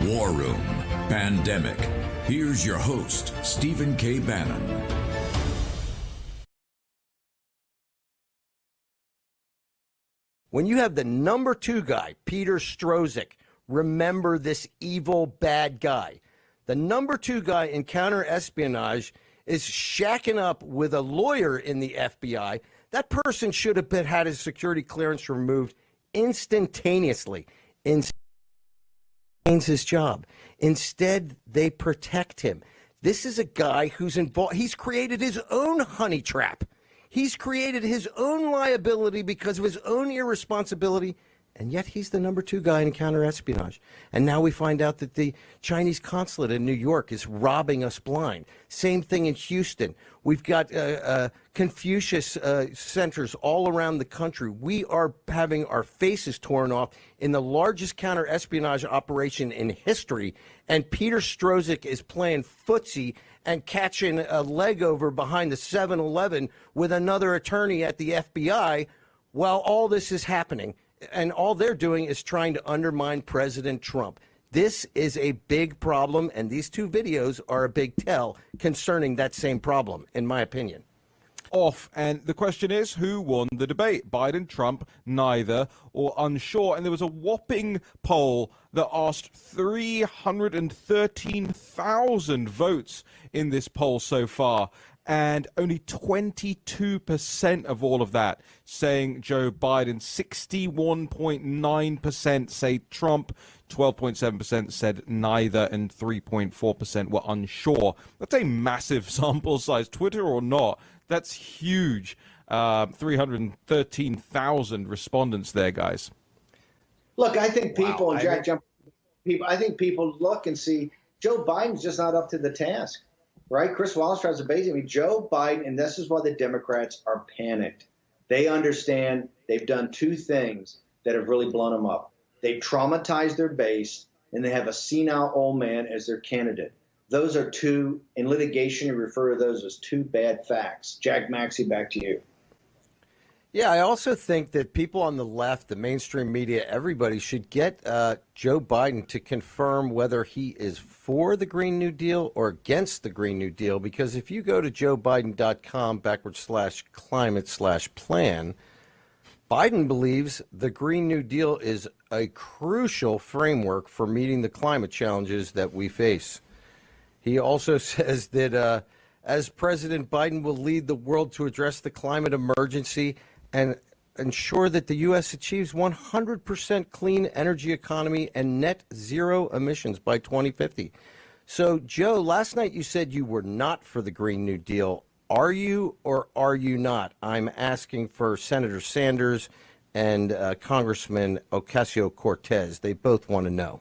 War Room Pandemic. Here's your host, Stephen K. Bannon. When you have the number 2 guy, Peter Strzok, remember this evil bad guy. The number 2 guy in counterespionage is shacking up with a lawyer in the FBI. That person should have had his security clearance removed instantaneously. His job. Instead, they protect him. This is a guy who's involved. He's created his own honey trap. He's created his own liability because of his own irresponsibility, and yet he's the number 2 guy in counterespionage. And now we find out that the Chinese consulate in New York is robbing us blind. Same thing in Houston. We've got Confucius centers all around the country. We are having our faces torn off in the largest counterespionage operation in history, and Peter Strzok is playing footsie and catching a leg over behind the 7-Eleven with another attorney at the FBI while all this is happening. And all they're doing is trying to undermine President Trump. This is a big problem, and these 2 videos are a big tell concerning that same problem, in my opinion. Off, and the question is, who won the debate? Biden, Trump, neither, or unsure? And there was a whopping poll that asked 313,000 votes in this poll so far, and only 22% of all of that saying Joe Biden. 61.9% say Trump, 12.7% said neither, and 3.4% were unsure. That's a massive sample size, Twitter or not. That's huge. 313,000 respondents there, guys. Look, I think people, Wow. and Jack jump, people. I think people look and see Joe Biden's just not up to the task, right? Chris Wallace tries to base it. I mean, Joe Biden, and this is why the Democrats are panicked. They understand they've done 2 things that have really blown them up. They've traumatized their base, and they have a senile old man as their candidate. Those are 2, in litigation, you refer to those as 2 bad facts. Jack Maxey, back to you. Yeah, I also think that people on the left, the mainstream media, everybody should get Joe Biden to confirm whether he is for the Green New Deal or against the Green New Deal. Because if you go to joebiden.com/climate/plan, Biden believes the Green New Deal is a crucial framework for meeting the climate challenges that we face. He also says that as President Biden will lead the world to address the climate emergency and ensure that the U.S. achieves 100% clean energy economy and net zero emissions by 2050. So, Joe, last night you said you were not for the Green New Deal. Are you or are you not? I'm asking for Senator Sanders and Congressman Ocasio-Cortez. They both want to know.